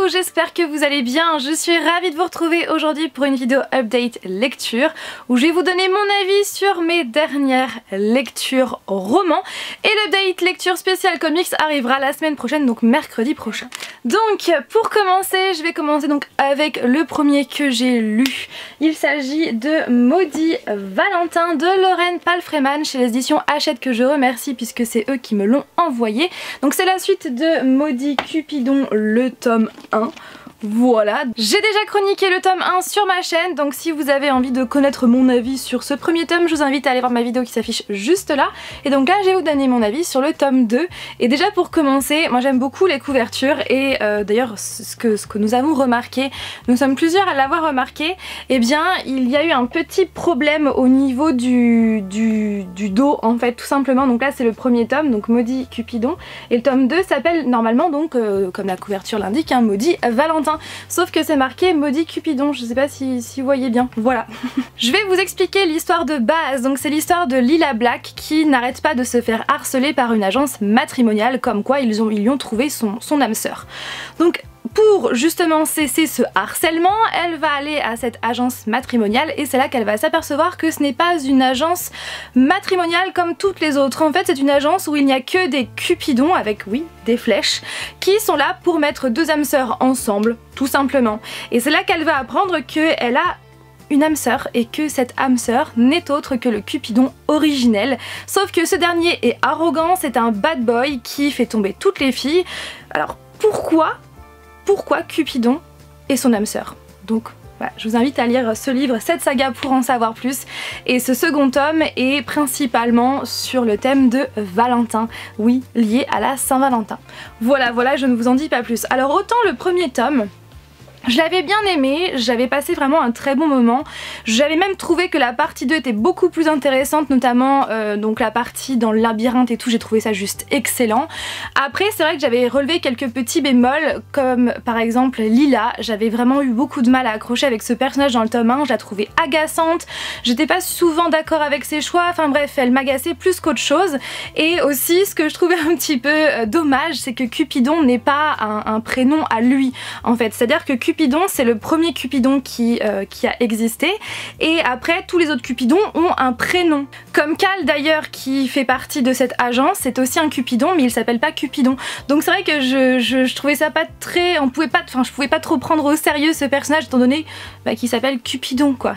Coucou, j'espère que vous allez bien. Je suis ravie de vous retrouver aujourd'hui pour une vidéo update lecture où je vais vous donner mon avis sur mes dernières lectures romans. Et l'update lecture spéciale comics arrivera la semaine prochaine, donc mercredi prochain. Donc pour commencer, je vais commencer donc avec le premier que j'ai lu. Il s'agit de Maudit Valentin de Lorraine Palfreyman chez les éditions Hachette, que je remercie puisque c'est eux qui me l'ont envoyé. Donc c'est la suite de Maudit Cupidon, le tome 1. Voilà, j'ai déjà chroniqué le tome 1 sur ma chaîne, donc si vous avez envie de connaître mon avis sur ce premier tome, je vous invite à aller voir ma vidéo qui s'affiche juste là. Et donc là, je vais vous donner mon avis sur le tome 2. Et déjà pour commencer, moi j'aime beaucoup les couvertures et d'ailleurs ce que nous avons remarqué, nous sommes plusieurs à l'avoir remarqué, eh bien il y a eu un petit problème au niveau du dos en fait, tout simplement. Donc là c'est le premier tome, donc Maudit Cupidon, et le tome 2 s'appelle normalement donc, comme la couverture l'indique, hein, Maudit Valentin. Sauf que c'est marqué Maudit Cupidon, je sais pas si vous voyez bien, voilà. Je vais vous expliquer l'histoire de base. Donc c'est l'histoire de Lila Black qui n'arrête pas de se faire harceler par une agence matrimoniale, comme quoi ils lui ont trouvé son âme sœur. Donc pour justement cesser ce harcèlement, elle va aller à cette agence matrimoniale et c'est là qu'elle va s'apercevoir que ce n'est pas une agence matrimoniale comme toutes les autres. En fait, c'est une agence où il n'y a que des cupidons avec, oui, des flèches, qui sont là pour mettre deux âmes sœurs ensemble, tout simplement. Et c'est là qu'elle va apprendre qu'elle a une âme sœur et que cette âme sœur n'est autre que le Cupidon originel. Sauf que ce dernier est arrogant, c'est un bad boy qui fait tomber toutes les filles. Alors pourquoi Cupidon et son âme sœur? Donc voilà, je vous invite à lire ce livre, cette saga, pour en savoir plus. Et ce second tome est principalement sur le thème de Valentin, oui, lié à la Saint-Valentin. Voilà, je ne vous en dis pas plus. Alors autant le premier tome, je l'avais bien aimé, j'avais passé vraiment un très bon moment. J'avais même trouvé que la partie 2 était beaucoup plus intéressante, notamment donc la partie dans le labyrinthe et tout, j'ai trouvé ça juste excellent. Après c'est vrai que j'avais relevé quelques petits bémols, comme par exemple Lila. J'avais vraiment eu beaucoup de mal à accrocher avec ce personnage dans le tome 1, je la trouvais agaçante, j'étais pas souvent d'accord avec ses choix, enfin bref, elle m'agaçait plus qu'autre chose. Et aussi ce que je trouvais un petit peu dommage, c'est que Cupidon n'est pas un prénom à lui en fait, c'est-à-dire que Cupidon, c'est le premier Cupidon qui a existé, et après tous les autres Cupidons ont un prénom. Comme Cal d'ailleurs, qui fait partie de cette agence, c'est aussi un Cupidon mais il s'appelle pas Cupidon. Donc c'est vrai que je trouvais ça pas très... je pouvais pas trop prendre au sérieux ce personnage étant donné qu'il s'appelle Cupidon quoi.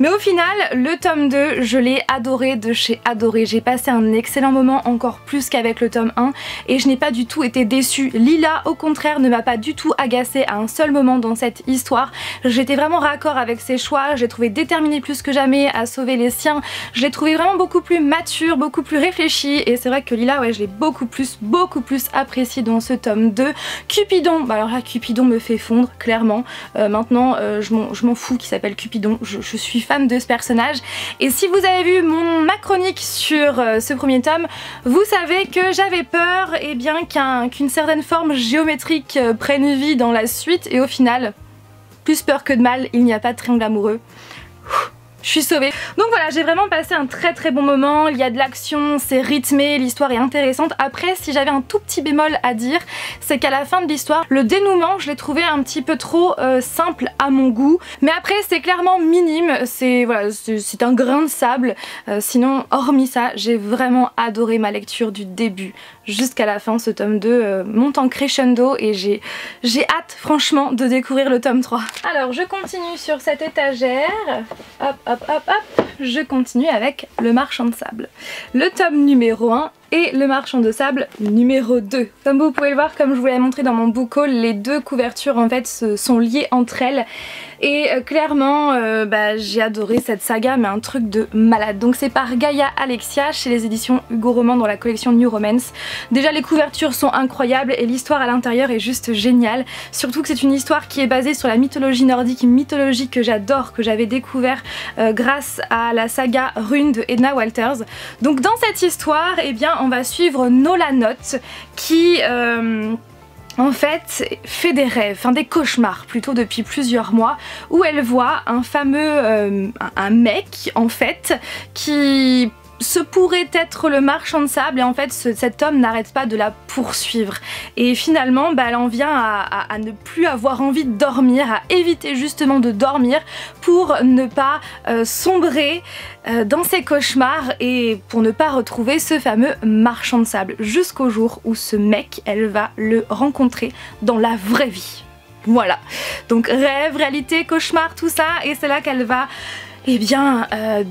Mais au final, le tome 2, je l'ai adoré de chez adoré. J'ai passé un excellent moment, encore plus qu'avec le tome 1, et je n'ai pas du tout été déçue. Lila au contraire ne m'a pas du tout agacée à un seul moment dans cette histoire. J'étais vraiment raccord avec ses choix, je l'ai trouvé déterminée plus que jamais à sauver les siens. Je l'ai trouvé vraiment beaucoup plus mature, beaucoup plus réfléchie, et c'est vrai que Lila, ouais, je l'ai beaucoup plus appréciée dans ce tome 2. Cupidon, bah alors là Cupidon me fait fondre clairement. Maintenant je m'en fous qu'il s'appelle Cupidon, je suis fan de ce personnage. Et si vous avez vu ma chronique sur ce premier tome, vous savez que j'avais peur qu'une certaine forme géométrique prenne vie dans la suite, et au final, plus peur que de mal, il n'y a pas de triangle amoureux. Je suis sauvée. Donc voilà, j'ai vraiment passé un très bon moment, il y a de l'action, c'est rythmé, l'histoire est intéressante. Après, si j'avais un tout petit bémol à dire, c'est qu'à la fin de l'histoire, le dénouement, je l'ai trouvé un petit peu trop simple à mon goût. Mais après, c'est clairement minime, c'est voilà, c'est un grain de sable. Sinon, hormis ça, j'ai vraiment adoré ma lecture du début jusqu'à la fin. Ce tome 2 monte en crescendo et j'ai hâte franchement de découvrir le tome 3. Alors, je continue sur cette étagère. Hop, je continue avec Le Marchand de Sable. Le tome numéro 1 et Le Marchand de Sable numéro 2. Comme vous pouvez le voir, comme je vous l'ai montré dans mon book haul, les deux couvertures en fait sont liées entre elles. Et clairement, j'ai adoré cette saga, mais un truc de malade. Donc c'est par Gaïa Alexia chez les éditions Hugo Roman dans la collection New Romance. Déjà les couvertures sont incroyables et l'histoire à l'intérieur est juste géniale. Surtout que c'est une histoire qui est basée sur la mythologie nordique, une mythologie que j'adore, que j'avais découvert grâce à la saga Rune de Edna Walters. Donc dans cette histoire, eh bien, on va suivre Nola Note qui... en fait fait des rêves, enfin des cauchemars plutôt depuis plusieurs mois, où elle voit un fameux un mec en fait qui ce pourrait être le marchand de sable et en fait cet homme n'arrête pas de la poursuivre et finalement elle en vient à ne plus avoir envie de dormir, à éviter justement de dormir pour ne pas sombrer dans ses cauchemars et pour ne pas retrouver ce fameux marchand de sable jusqu'au jour où ce mec, elle va le rencontrer dans la vraie vie. Voilà, donc rêve, réalité, cauchemar, tout ça, et c'est là qu'elle va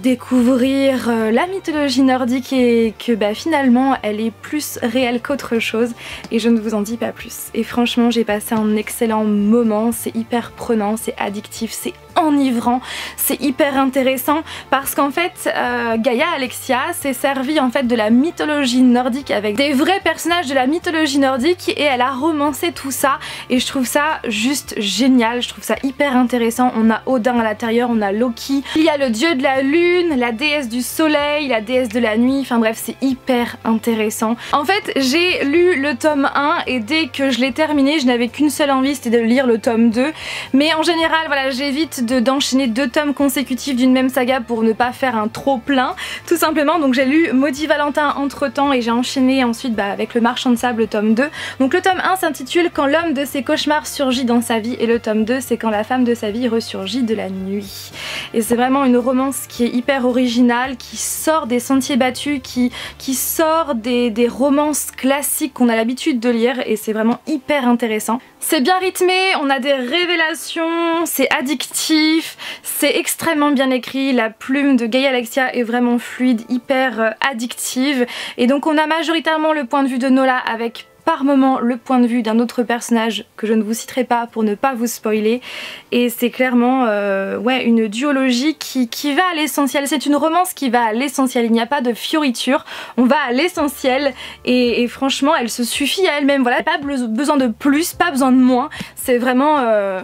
découvrir la mythologie nordique et que finalement elle est plus réelle qu'autre chose et je ne vous en dis pas plus. Et franchement j'ai passé un excellent moment, c'est hyper prenant, c'est addictif, c'est enivrant, c'est hyper intéressant parce qu'en fait Gaia Alexia s'est servie en fait de la mythologie nordique avec des vrais personnages de la mythologie nordique et elle a romancé tout ça et je trouve ça juste génial, je trouve ça hyper intéressant. On a Odin à l'intérieur, on a Loki, il y a le dieu de la lune, la déesse du soleil, la déesse de la nuit, enfin bref c'est hyper intéressant. En fait j'ai lu le tome 1 et dès que je l'ai terminé je n'avais qu'une seule envie, c'était de lire le tome 2 mais en général voilà j'évite d'enchaîner 2 tomes consécutifs d'une même saga pour ne pas faire un trop plein tout simplement. Donc j'ai lu Maudit Valentin entre temps et j'ai enchaîné ensuite avec le Marchand de Sable tome 2. Donc le tome 1 s'intitule Quand l'homme de ses cauchemars surgit dans sa vie et le tome 2 c'est Quand la femme de sa vie ressurgit de la nuit. Et c'est vraiment une romance qui est hyper originale, qui sort des sentiers battus, qui sort des romances classiques qu'on a l'habitude de lire et c'est vraiment hyper intéressant. C'est bien rythmé, on a des révélations, c'est addictif, c'est extrêmement bien écrit, la plume de Gaia Alexia est vraiment fluide, hyper addictive et donc on a majoritairement le point de vue de Nola avec par moment le point de vue d'un autre personnage que je ne vous citerai pas pour ne pas vous spoiler et c'est clairement ouais, une duologie qui va à l'essentiel, c'est une romance qui va à l'essentiel, il n'y a pas de fioritures, on va à l'essentiel et franchement elle se suffit à elle-même, voilà, pas besoin de plus, pas besoin de moins, c'est vraiment,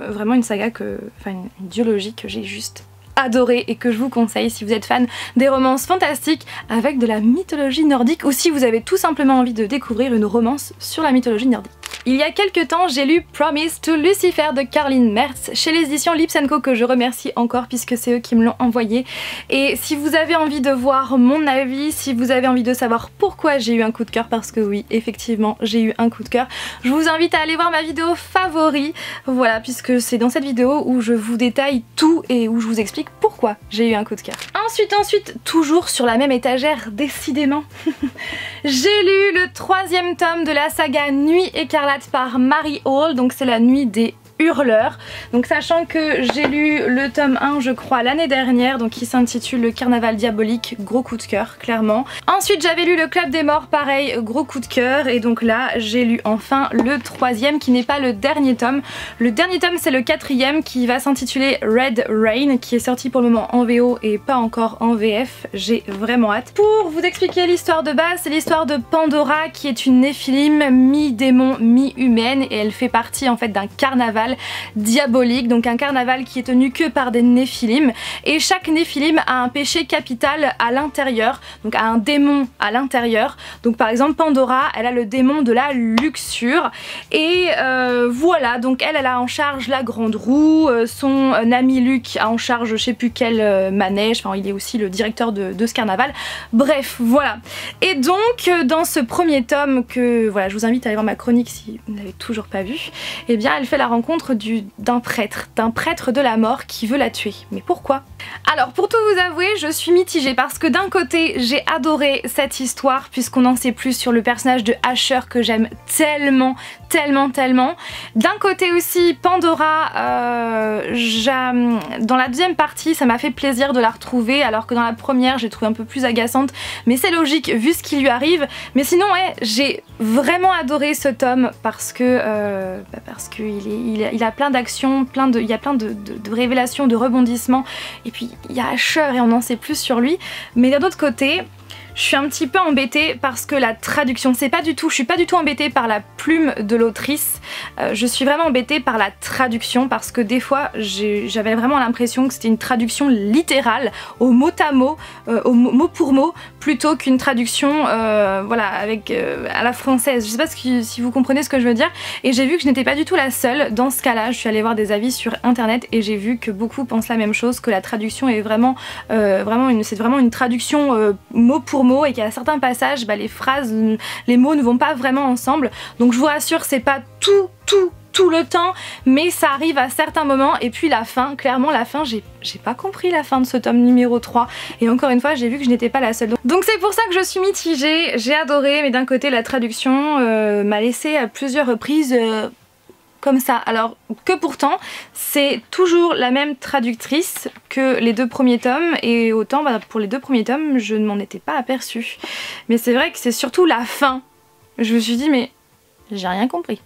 vraiment une saga enfin une duologie que j'ai juste adoré et que je vous conseille si vous êtes fan des romances fantastiques avec de la mythologie nordique ou si vous avez tout simplement envie de découvrir une romance sur la mythologie nordique. Il y a quelques temps, j'ai lu Promise to Lucifer de Carlin Mertz chez les éditions Lips & Co que je remercie encore puisque c'est eux qui me l'ont envoyé. Et si vous avez envie de voir mon avis, si vous avez envie de savoir pourquoi j'ai eu un coup de cœur, parce que oui, effectivement, j'ai eu un coup de cœur, je vous invite à aller voir ma vidéo favori, voilà, puisque c'est dans cette vidéo où je vous détaille tout et où je vous explique pourquoi j'ai eu un coup de cœur. Ensuite, toujours sur la même étagère, décidément, j'ai lu le 3e tome de la saga Nuit écarlate par Mary Hall, donc c'est la nuit des Hurleurs. Donc sachant que j'ai lu le tome 1 je crois l'année dernière, donc qui s'intitule Le Carnaval Diabolique, gros coup de cœur clairement. Ensuite j'avais lu Le Club des Morts, pareil gros coup de cœur et donc là j'ai lu enfin le 3e qui n'est pas le dernier tome. Le dernier tome c'est le 4e qui va s'intituler Red Rain qui est sorti pour le moment en VO et pas encore en VF, j'ai vraiment hâte. Pour vous expliquer l'histoire de base, c'est l'histoire de Pandora qui est une néphilim mi-démon mi-humaine et elle fait partie en fait d'un carnaval diabolique, donc un carnaval qui est tenu que par des néphilim et chaque néphilim a un péché capital à l'intérieur, donc a un démon à l'intérieur. Donc par exemple Pandora elle a le démon de la luxure et voilà, donc elle a en charge la grande roue, son ami Luc a en charge je sais plus quel manège, enfin il est aussi le directeur de ce carnaval, bref voilà. Et donc dans ce premier tome que voilà je vous invite à aller voir ma chronique si vous n'avez toujours pas vu, et bien elle fait la rencontre d'un prêtre de la mort qui veut la tuer. Mais pourquoi? Alors pour tout vous avouer je suis mitigée parce que d'un côté j'ai adoré cette histoire puisqu'on en sait plus sur le personnage de Asher que j'aime tellement. D'un côté aussi Pandora, dans la deuxième partie ça m'a fait plaisir de la retrouver alors que dans la première j'ai trouvé un peu plus agaçante mais c'est logique vu ce qui lui arrive. Mais sinon ouais j'ai vraiment adoré ce tome parce que il a plein d'actions, il y a plein de révélations, de rebondissements et puis il y a Asher et on en sait plus sur lui. Mais d'un autre côté je suis un petit peu embêtée parce que la traduction, je suis pas du tout embêtée par la plume de l'autrice, je suis vraiment embêtée par la traduction parce que des fois j'avais vraiment l'impression que c'était une traduction littérale, au mot à mot, au mot pour mot, plutôt qu'une traduction voilà, avec, à la française. Je sais pas si vous comprenez ce que je veux dire et j'ai vu que je n'étais pas du tout la seule dans ce cas-là. Je suis allée voir des avis sur internet et j'ai vu que beaucoup pensent la même chose, que la traduction est vraiment, c'est vraiment une traduction mot mot pour mot et qu'à certains passages les phrases, les mots ne vont pas vraiment ensemble. Donc je vous rassure, c'est pas tout le temps, mais ça arrive à certains moments. Et puis la fin, clairement la fin, j'ai pas compris la fin de ce tome numéro 3 et encore une fois j'ai vu que je n'étais pas la seule. Donc c'est pour ça que je suis mitigée, j'ai adoré, mais d'un côté la traduction m'a laissé à plusieurs reprises comme ça, alors que pourtant c'est toujours la même traductrice que les 2 premiers tomes et autant pour les 2 premiers tomes je ne m'en étais pas aperçue. Mais c'est vrai que c'est surtout la fin, je me suis dit mais j'ai rien compris.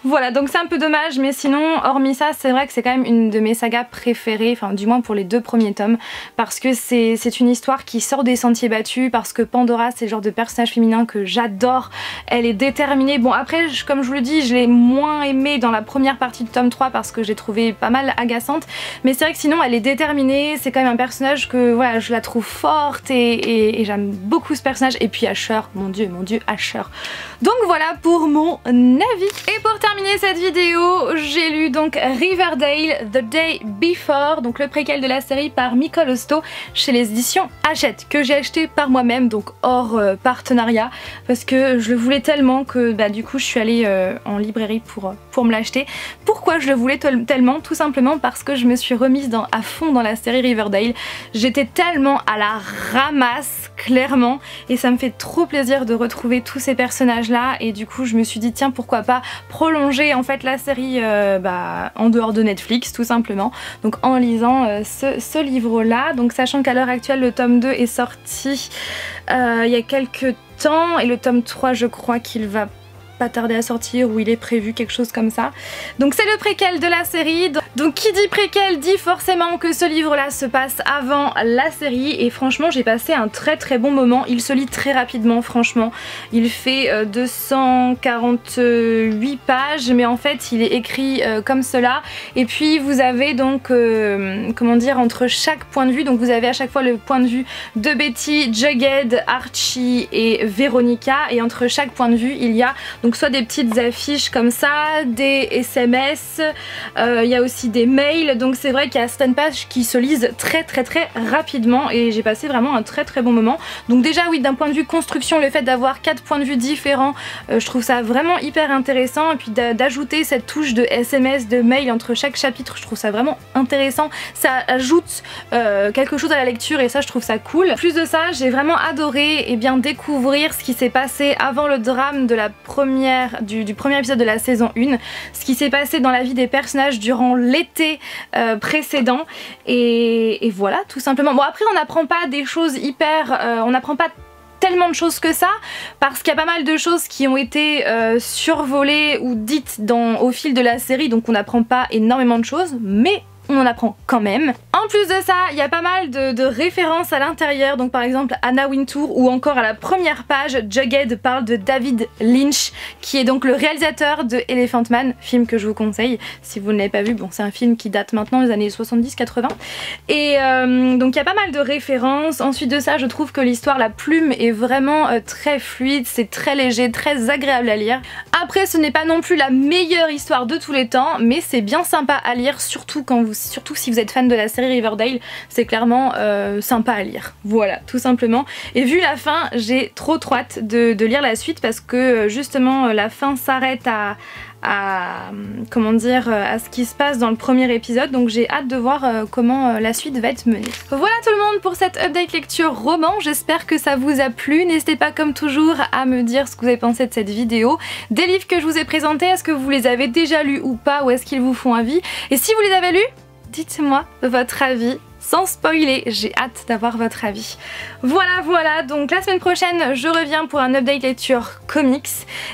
Voilà, donc c'est un peu dommage, mais sinon, hormis ça, c'est vrai que c'est quand même une de mes sagas préférées, enfin du moins pour les 2 premiers tomes, parce que c'est une histoire qui sort des sentiers battus, parce que Pandora, c'est le genre de personnage féminin que j'adore, elle est déterminée. Bon après, comme je vous le dis, je l'ai moins aimée dans la première partie du tome 3 parce que j'ai trouvé pas mal agaçante, mais c'est vrai que sinon elle est déterminée, c'est quand même un personnage que voilà, je la trouve forte et j'aime beaucoup ce personnage. Et puis Asher, mon dieu, Asher. Donc voilà pour mon avis. Et pour terminer cette vidéo, j'ai lu donc Riverdale The Day Before, donc le préquel de la série par Micol Hosto chez les éditions Hachette, que j'ai acheté par moi-même, donc hors partenariat, parce que je le voulais tellement que du coup je suis allée en librairie pour me l'acheter. Pourquoi je le voulais tellement? Tout simplement parce que je me suis remise à fond dans la série Riverdale. J'étais tellement à la ramasse, clairement, et ça me fait trop plaisir de retrouver tous ces personnages là, et du coup je me suis dit tiens, pourquoi pas prolonger en fait la série en dehors de Netflix tout simplement, donc en lisant ce livre là. Donc sachant qu'à l'heure actuelle le tome 2 est sorti il y a quelques temps et le tome 3 je crois qu'il va pas tarder à sortir, ou il est prévu, quelque chose comme ça. Donc c'est le préquel de la série. Donc qui dit préquel dit forcément que ce livre là se passe avant la série, et franchement j'ai passé un très bon moment. Il se lit très rapidement, franchement. Il fait 248 pages, mais en fait il est écrit comme cela. Et puis vous avez donc comment dire, entre chaque point de vue, donc vous avez à chaque fois le point de vue de Betty, Jughead, Archie et Veronica, et entre chaque point de vue il y a donc soit des petites affiches comme ça, des SMS, il y a aussi des mails. Donc c'est vrai qu'il y a certaines pages qui se lisent très rapidement, et j'ai passé vraiment un très bon moment. Donc déjà oui, d'un point de vue construction, le fait d'avoir 4 points de vue différents, je trouve ça vraiment hyper intéressant, et puis d'ajouter cette touche de SMS, de mail entre chaque chapitre, je trouve ça vraiment intéressant. Ça ajoute quelque chose à la lecture, et ça je trouve ça cool. Plus de ça, j'ai vraiment adoré découvrir ce qui s'est passé avant le drame de la du premier épisode de la saison 1, ce qui s'est passé dans la vie des personnages durant l'été précédent, et voilà, tout simplement. Bon après on n'apprend pas des choses on n'apprend pas tellement de choses que ça, parce qu'il y a pas mal de choses qui ont été survolées ou dites au fil de la série, donc on n'apprend pas énormément de choses, mais on en apprend quand même. En plus de ça, il y a pas mal de références à l'intérieur, donc par exemple Anna Wintour, ou encore à la première page, Jughead parle de David Lynch, qui est donc le réalisateur de Elephant Man, film que je vous conseille si vous ne l'avez pas vu. Bon, c'est un film qui date maintenant des années 70-80, et donc il y a pas mal de références. Ensuite de ça, je trouve que l'histoire, la plume est vraiment très fluide, c'est très léger, très agréable à lire. Après, ce n'est pas non plus la meilleure histoire de tous les temps, mais c'est bien sympa à lire, surtout si vous êtes fan de la série Riverdale, c'est clairement sympa à lire. Voilà, tout simplement. Et vu la fin, j'ai trop hâte de lire la suite, parce que justement la fin s'arrête à comment dire, à ce qui se passe dans le premier épisode, donc j'ai hâte de voir comment la suite va être menée. Voilà tout le monde pour cette update lecture roman, j'espère que ça vous a plu. N'hésitez pas comme toujours à me dire ce que vous avez pensé de cette vidéo, des livres que je vous ai présentés, est-ce que vous les avez déjà lus ou pas, ou est-ce qu'ils vous font avis, et si vous les avez lus, dites-moi votre avis sans spoiler, j'ai hâte d'avoir votre avis. Voilà, donc la semaine prochaine je reviens pour un update lecture comics,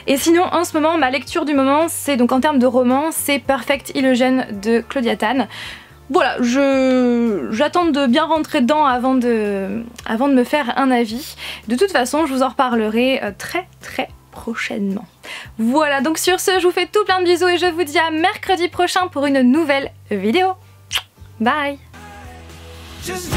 et sinon en ce moment ma lecture du moment, c'est donc en termes de roman, c'est Perfect Illusion de Claudia Tan. Voilà, j'attends de bien rentrer dedans avant de me faire un avis. De toute façon je vous en reparlerai très prochainement. Voilà, donc sur ce je vous fais tout plein de bisous, et je vous dis à mercredi prochain pour une nouvelle vidéo. Bye. Just